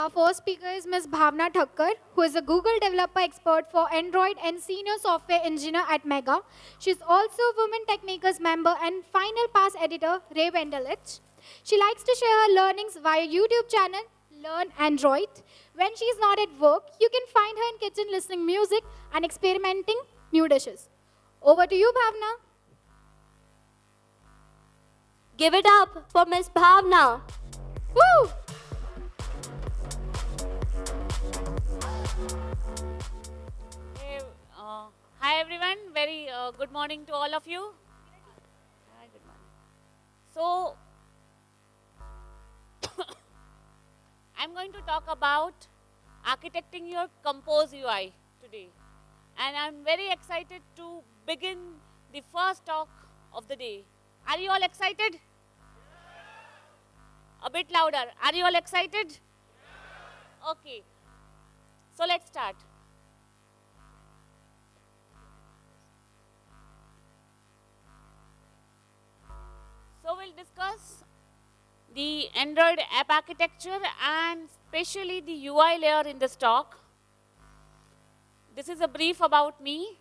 Our first speaker is Ms. Bhavna Thacker, who is a Google developer expert for Android and senior software engineer at Mega. She's also Women Techmakers member and Final Pass editor, Ray Wendelich. She likes to share her learnings via YouTube channel, Learn Android. When she's not at work, you can find her in kitchen listening music and experimenting new dishes. Over to you, Bhavna. Give it up for Miss Bhavna. Woo! Hey, hi everyone, very good morning to all of you. Hi, good morning. So, I'm going to talk about architecting your Compose UI today. And I'm very excited to begin the first talk of the day. Are you all excited? A bit louder. Are you all excited? Okay. So let's start. So we'll discuss the Android app architecture and especially the UI layer in this talk. This is a brief about me.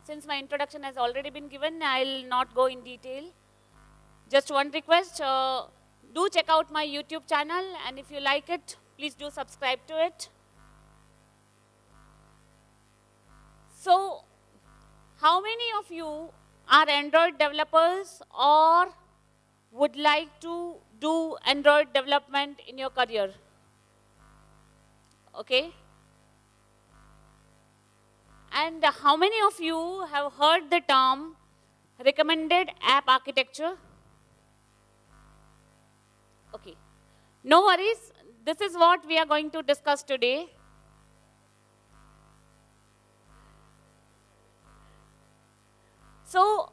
Since my introduction has already been given, I'll not go in detail. Just one request, do check out my YouTube channel, and if you like it, please do subscribe to it. So, how many of you are Android developers or would like to do Android development in your career? Okay. And how many of you have heard the term recommended app architecture? Okay. No worries. This is what we are going to discuss today. So,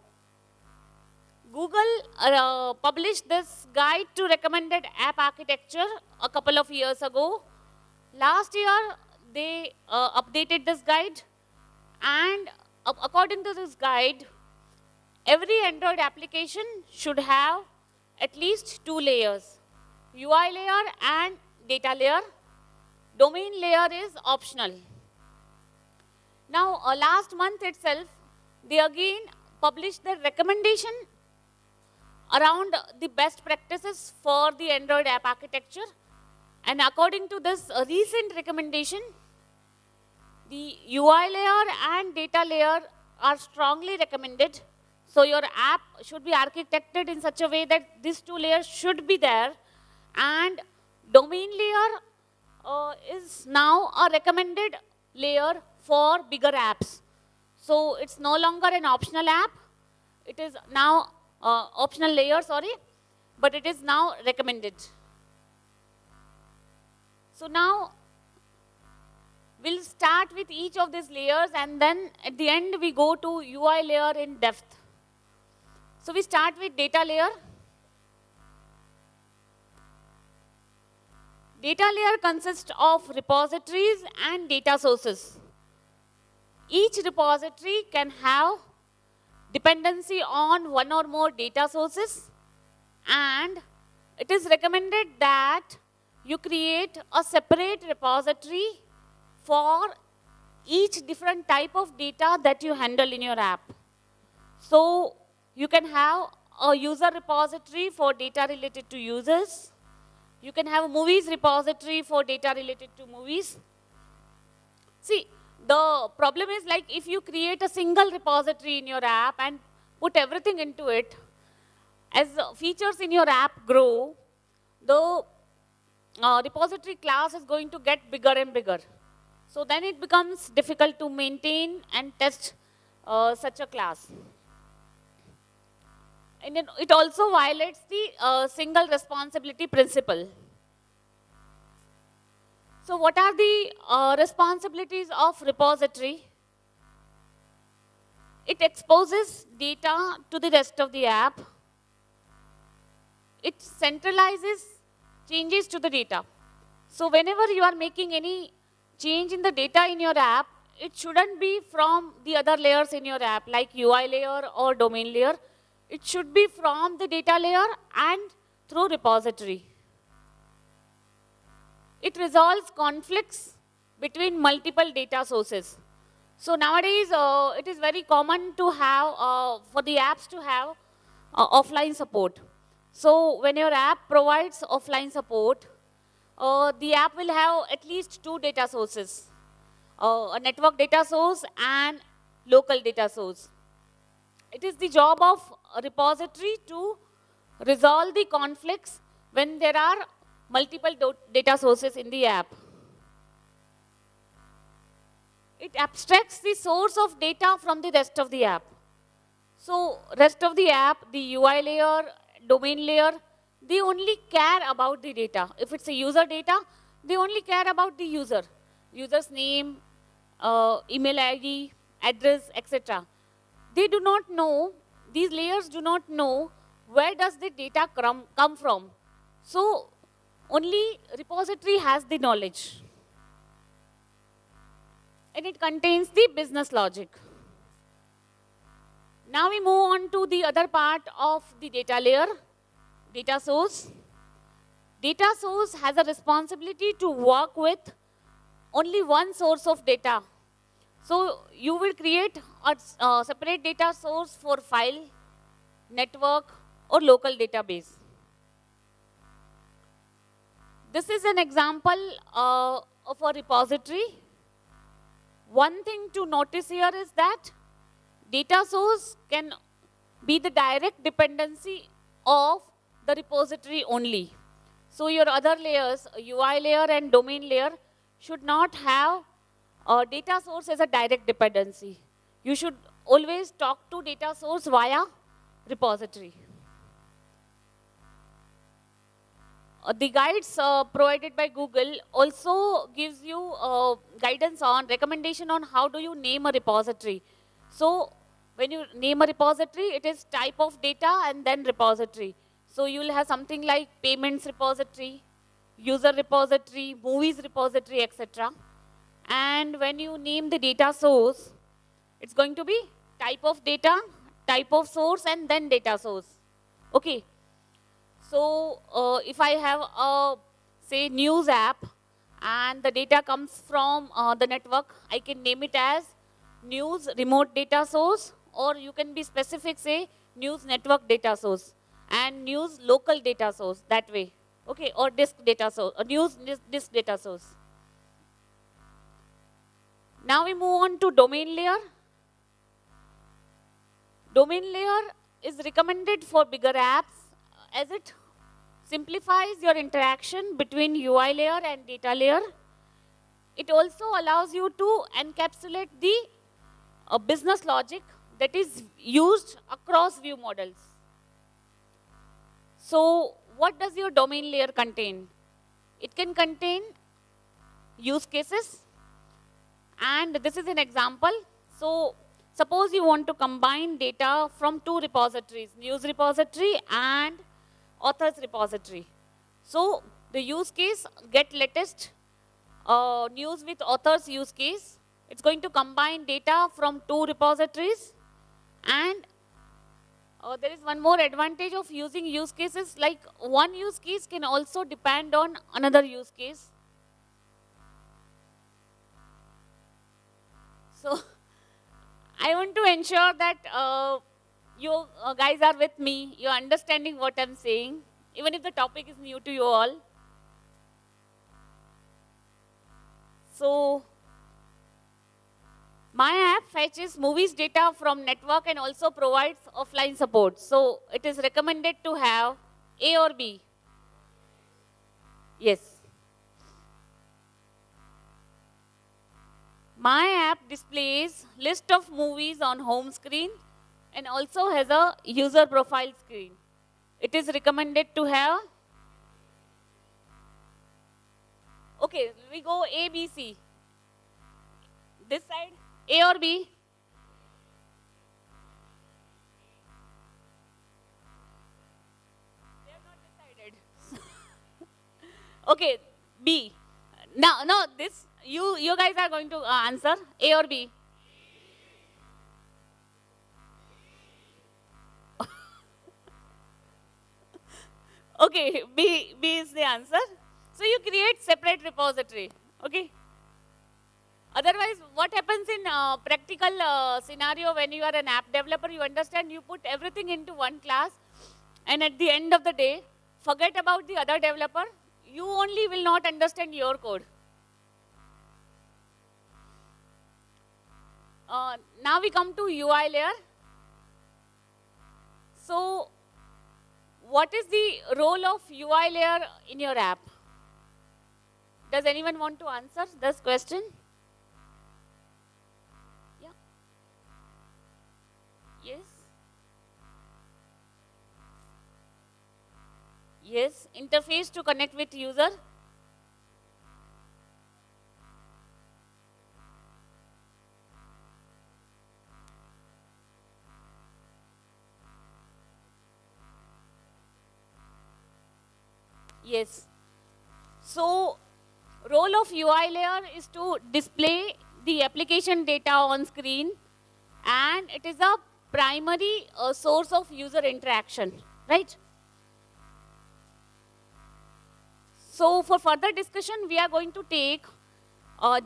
Google published this guide to recommended app architecture a couple of years ago. Last year, they updated this guide. And according to this guide, every Android application should have at least two layers, UI layer and data layer. Domain layer is optional. Now, last month itself, they again published their recommendation around the best practices for the Android app architecture. And according to this recent recommendation, the UI layer and data layer are strongly recommended. So your app should be architected in such a way that these two layers should be there. And domain layer is now a recommended layer for bigger apps. So it's no longer an optional app. It is now optional layer, sorry, but it is now recommended. So now we'll start with each of these layers, and then at the end we go to UI layer in depth. So we start with data layer. Data layer consists of repositories and data sources. Each repository can have dependency on one or more data sources, and it is recommended that you create a separate repository for each different type of data that you handle in your app. So you can have a user repository for data related to users. You can have a movies repository for data related to movies. See, the problem is like if you create a single repository in your app and put everything into it, as features in your app grow, the repository class is going to get bigger and bigger. So then it becomes difficult to maintain and test such a class. And it also violates the single responsibility principle. So what are the responsibilities of repository? It exposes data to the rest of the app. It centralizes changes to the data. So whenever you are making any change in the data in your app, it shouldn't be from the other layers in your app, like UI layer or domain layer. It should be from the data layer and through repository. it resolves conflicts between multiple data sources. So nowadays, it is very common to have, for the apps to have offline support. So when your app provides offline support, the app will have at least two data sources, a network data source and local data source. It is the job of a repository to resolve the conflicts when there are multiple data sources in the app. It abstracts the source of data from the rest of the app. So rest of the app, the UI layer, domain layer, they only care about the data. If it's a user data, they only care about the user. User's name, email ID, address, etc. They do not know, these layers do not know where does the data come from. So only repository has the knowledge. And it contains the business logic. Now we move on to the other part of the data layer, data source. Data source has a responsibility to work with only one source of data. So you will create a separate data source for file, network, or local database. This is an example of a repository. One thing to notice here is that data source can be the direct dependency of the repository only. So your other layers, UI layer and domain layer, should not have a data source as a direct dependency. You should always talk to data source via repository. The guides provided by Google also gives you guidance on, recommendation on how do you name a repository. So when you name a repository, it is type of data and then repository. So you will have something like payments repository, user repository, movies repository, etc. And when you name the data source, it's going to be type of data, type of source, and then data source. Okay. So if I have a, say, news app, and the data comes from the network, I can name it as news remote data source, or you can be specific, say, news network data source, and news local data source, that way. Okay, or disk data source, or news disk data source. Now we move on to domain layer. Domain layer is recommended for bigger apps as it simplifies your interaction between UI layer and data layer. It also allows you to encapsulate the business logic that is used across view models. So what does your domain layer contain? It can contain use cases, and this is an example. So suppose you want to combine data from two repositories, news repository and authors repository. So the use case, get latest news with authors use case. It's going to combine data from two repositories, and there is one more advantage of using use cases, like one use case can also depend on another use case. So I want to ensure that you guys are with me, you're understanding what I'm saying, even if the topic is new to you all. So my app fetches movies data from network and also provides offline support. So it is recommended to have A or B. Yes. My app displays list of movies on home screen and also has a user profile screen. It is recommended to have. Okay, we go A, B, C. This side, A or B? They have not decided. Okay, B. Now, no, this, you guys are going to answer A or B. Okay, B is the answer. So you create separate repository, okay? Otherwise, what happens in practical scenario when you are an app developer, you understand you put everything into one class, and at the end of the day, forget about the other developer. You only will not understand your code. Now we come to UI layer. So what is the role of UI layer in your app? Does anyone want to answer this question? Yeah. Yes. Yes. Interface to connect with user. Yes. So, role of UI layer is to display the application data on screen, and it is a primary source of user interaction, right? So, for further discussion, we are going to take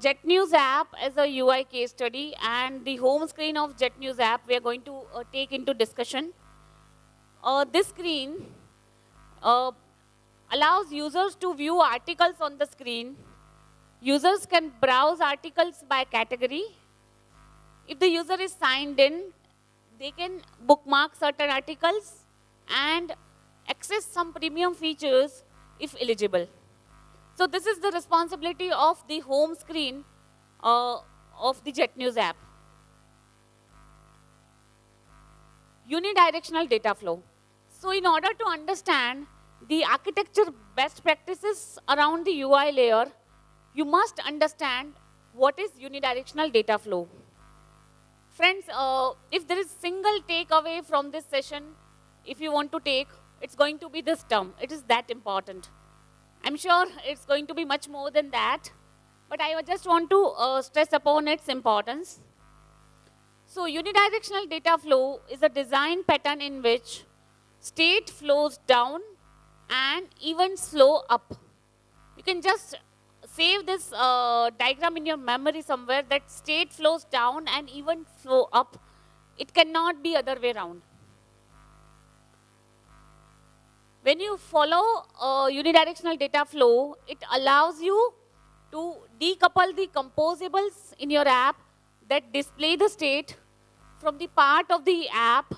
Jet News app as a UI case study, and the home screen of Jet News app we are going to take into discussion. This screen allows users to view articles on the screen. Users can browse articles by category. If the user is signed in, they can bookmark certain articles and access some premium features if eligible. So this is the responsibility of the home screen of the Jet News app. Unidirectional data flow. So in order to understand the architecture best practices around the UI layer, you must understand what is unidirectional data flow. Friends, if there is single takeaway from this session, if you want to take, it's going to be this term. It is that important. I'm sure it's going to be much more than that, but I just want to stress upon its importance. So unidirectional data flow is a design pattern in which state flows down and events flow up. You can just save this diagram in your memory somewhere, that state flows down and event flow up. It cannot be other way around. When you follow unidirectional data flow, it allows you to decouple the composables in your app that display the state from the part of the app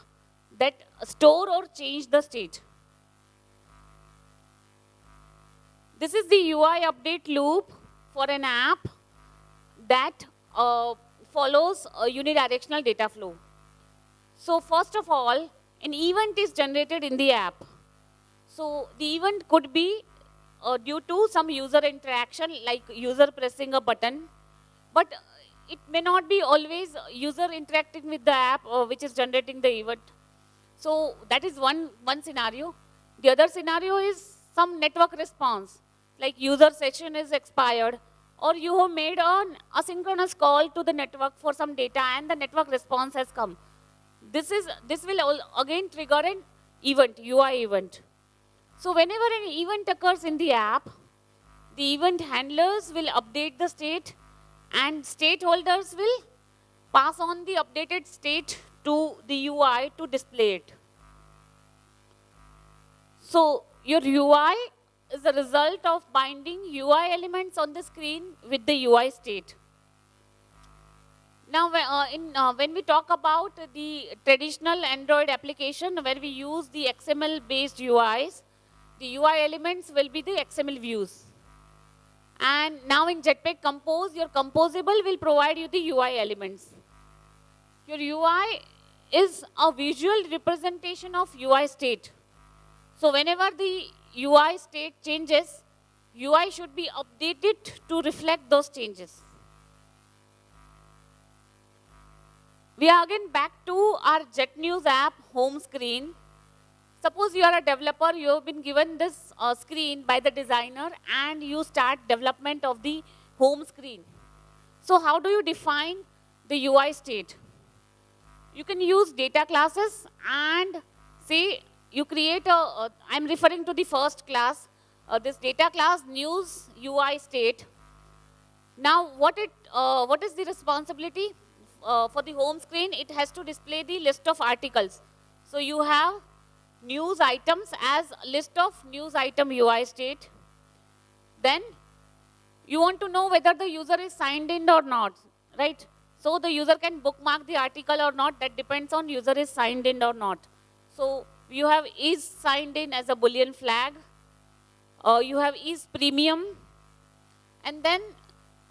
that store or change the state. This is the UI update loop for an app that follows a unidirectional data flow. So first of all, an event is generated in the app. So the event could be due to some user interaction, like user pressing a button, but it may not be always user interacting with the app which is generating the event. So that is one scenario. The other scenario is some network response, like user session is expired, or you have made an asynchronous call to the network for some data and the network response has come. This will again trigger an event, UI event. So whenever an event occurs in the app, the event handlers will update the state and state holders will pass on the updated state to the UI to display it. So your UI is the result of binding UI elements on the screen with the UI state. Now, when we talk about the traditional Android application where we use the XML-based UIs, the UI elements will be the XML views. And now in Jetpack Compose, your composable will provide you the UI elements. Your UI is a visual representation of UI state. So whenever the UI state changes, UI should be updated to reflect those changes. We are again back to our Jet News app home screen. Suppose you are a developer, you have been given this screen by the designer and you start development of the home screen. So how do you define the UI state? You can use data classes and say you create I'm referring to the first class, this data class news UI state. Now, what is the responsibility for the home screen? It has to display the list of articles. So you have news items as list of news item UI state. Then you want to know whether the user is signed in or not, right? So the user can bookmark the article or not. That depends on user is signed in or not. So you have is signed in as a Boolean flag. You have is premium. And then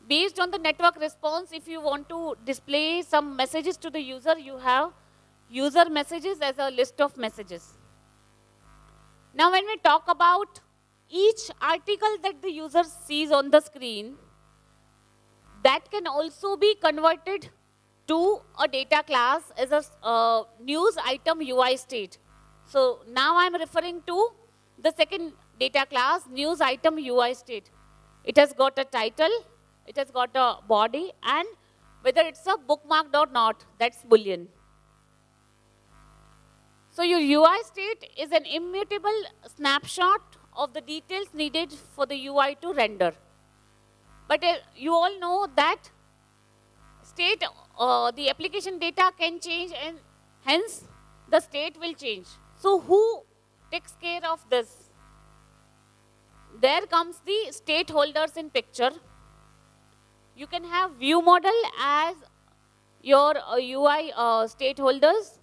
based on the network response, if you want to display some messages to the user, you have user messages as a list of messages. Now when we talk about each article that the user sees on the screen, that can also be converted to a data class as a news item UI state. So now I'm referring to the second data class, news item UI state. It has got a title, it has got a body, and whether it's a bookmarked or not, that's Boolean. So your UI state is an immutable snapshot of the details needed for the UI to render. But you all know that state, the application data can change, and hence the state will change. So who takes care of this? There comes the stakeholders in picture. You can have view model as your UI stakeholders,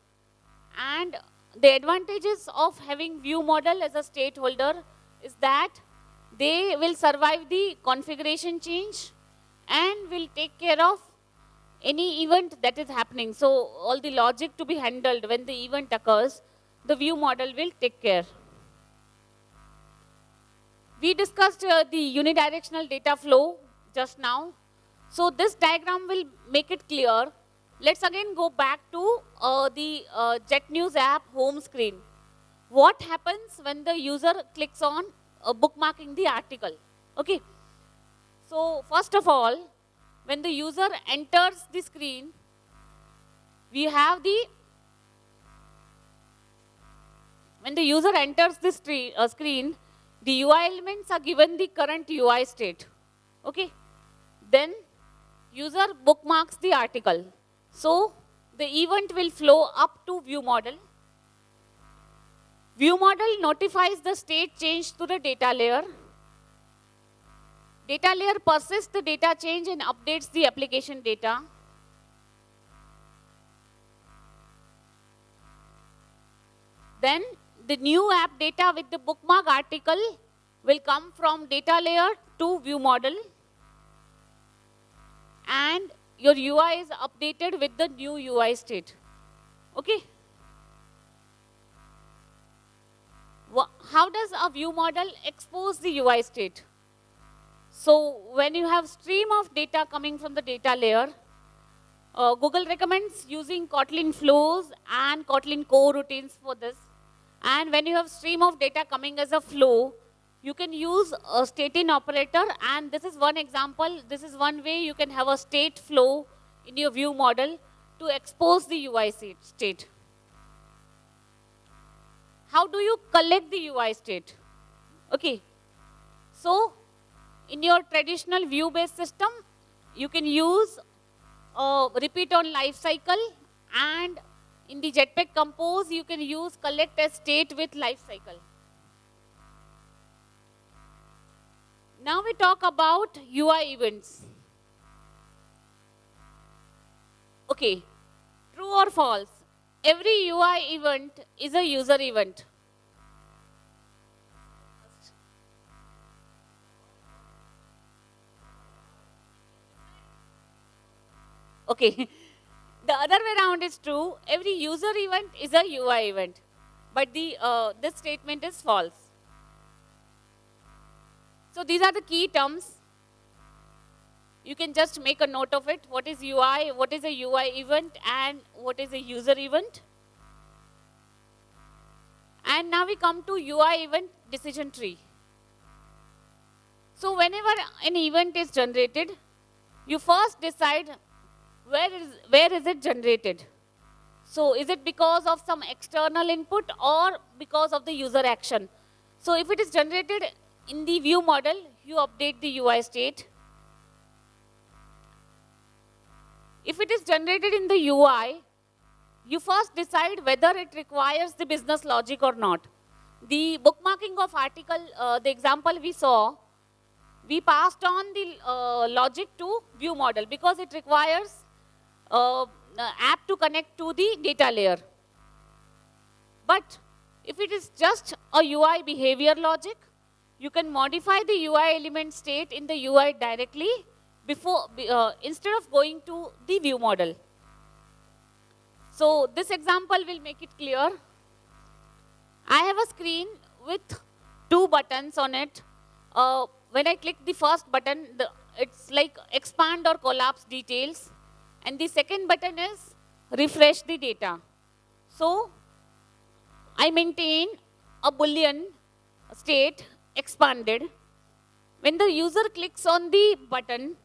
and the advantages of having view model as a stakeholder is that they will survive the configuration change and will take care of any event that is happening. So all the logic to be handled when the event occurs, the view model will take care. We discussed the unidirectional data flow just now. So this diagram will make it clear. Let's again go back to the Jet News app home screen. What happens when the user clicks on bookmarking the article? Okay. So first of all, when the user enters the screen, we have the, when the user enters the screen, the UI elements are given the current UI state. Okay. Then user bookmarks the article. So the event will flow up to view model. View model notifies the state change to the data layer. Data layer persists the data change and updates the application data. Then the new app data with the bookmark article will come from data layer to view model. And your UI is updated with the new UI state. Okay. How does a view model expose the UI state? So when you have stream of data coming from the data layer, Google recommends using Kotlin flows and Kotlin core routines for this. And when you have stream of data coming as a flow, you can use a state-in operator, and this is one example. This is one way you can have a state flow in your view model to expose the UI state. How do you collect the UI state? Okay. So in your traditional view-based system, you can use repeat on lifecycle, and in the Jetpack Compose, you can use collect as state with lifecycle. Now we talk about UI events. Okay, true or false? Every UI event is a user event. Okay, the other way around is true. Every user event is a UI event. But this statement is false. So these are the key terms. You can just make a note of it. What is UI, what is a UI event, and what is a user event. And now we come to UI event decision tree. So whenever an event is generated, you first decide where is it generated. So is it because of some external input or because of the user action? So if it is generated In the view model, you update the UI state. If it is generated in the UI, you first decide whether it requires the business logic or not. The bookmarking of article, the example we saw, we passed on the logic to view model because it requires app to connect to the data layer. But if it is just a UI behavior logic, you can modify the UI element state in the UI directly before, instead of going to the view model. So this example will make it clear. I have a screen with 2 buttons on it. When I click the first button, it's like expand or collapse details. And the second button is refresh the data. So I maintain a Boolean state expanded. When the user clicks on the button,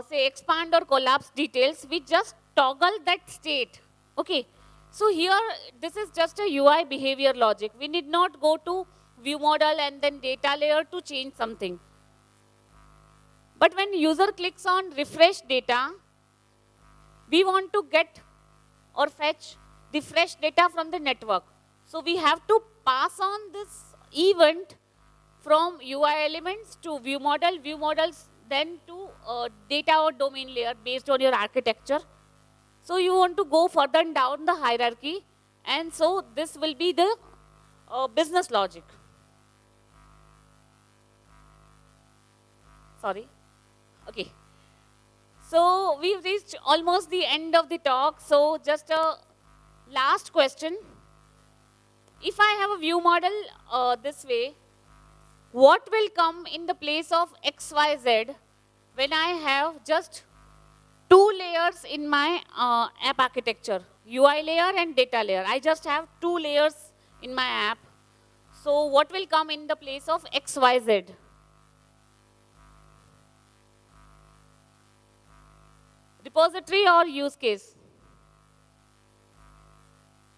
say expand or collapse details, we just toggle that state. Okay. So here, this is just a UI behavior logic. We need not go to view model and then data layer to change something. But when user clicks on refresh data, we want to get or fetch the fresh data from the network. So we have to pass on this event from UI elements to view models then to data or domain layer based on your architecture. So you want to go further down the hierarchy, and so this will be the business logic. Sorry. Okay. So we've reached almost the end of the talk. So just a last question. If I have a view model this way, what will come in the place of XYZ when I have just 2 layers in my app architecture, UI layer and data layer? I just have 2 layers in my app. So what will come in the place of XYZ? Repository or use case?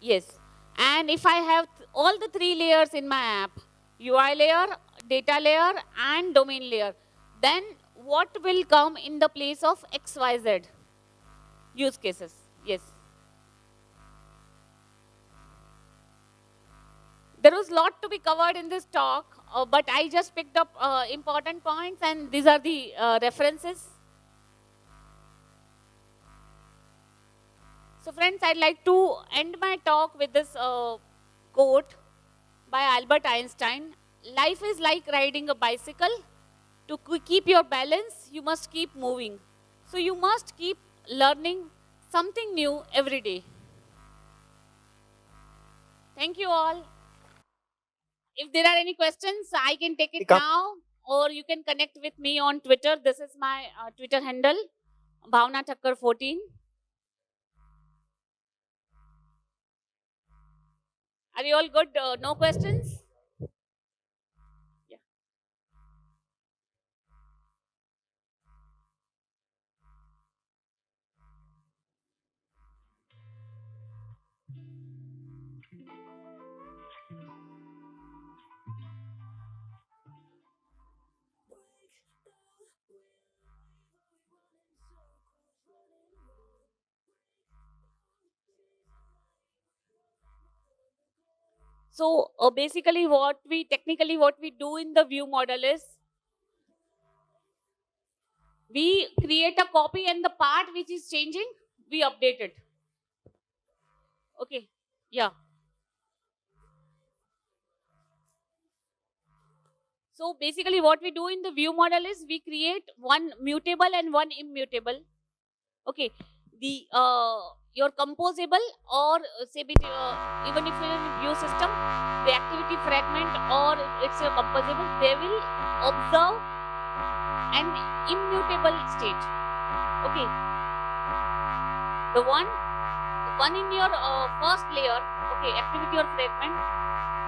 Yes. And if I have all the 3 layers in my app, UI layer, data layer and domain layer, then what will come in the place of XYZ? Use cases. Yes. There was a lot to be covered in this talk, but I just picked up important points, and these are the references. So friends, I'd like to end my talk with this quote by Albert Einstein. Life is like riding a bicycle. To keep your balance, you must keep moving. So you must keep learning something new every day. Thank you all. If there are any questions, I can take it now, or you can connect with me on Twitter. This is my Twitter handle, Bhavna Thacker 14. Are you all good? No questions? Yeah. So basically what we do in the view model is we create a copy, and the part which is changing, we update it. Okay. Yeah. So basically what we do in the view model is we create one mutable and one immutable. Okay. The your composable, or say even if you're in a view system, the activity fragment or it's a composable, they will observe an immutable state. Okay. The one in your first layer, okay, activity or fragment,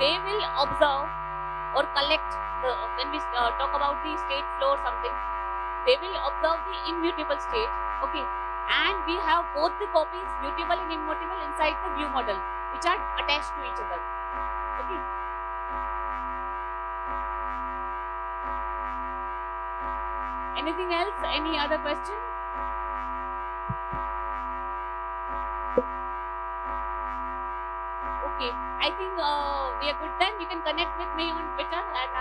they will observe or collect when we talk about the state flow or something, they will observe the immutable state. Okay. And we have both the copies, mutable and immutable, inside the view model, which are attached to each other. Okay. Anything else? Any other question? Okay, I think we are good then. You can connect with me on Twitter, and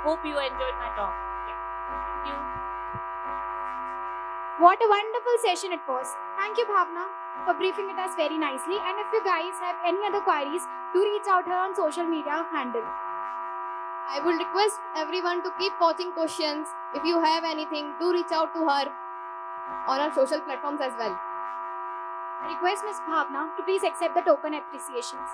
hope you enjoyed my talk. Yeah. Thank you. What a wonderful session it was. Thank you, Bhavna, for briefing it us very nicely. And if you guys have any other queries, do reach out her on social media handle. I would request everyone to keep posting questions. If you have anything, do reach out to her on our social platforms as well. I request Ms. Bhavna to please accept the token appreciations.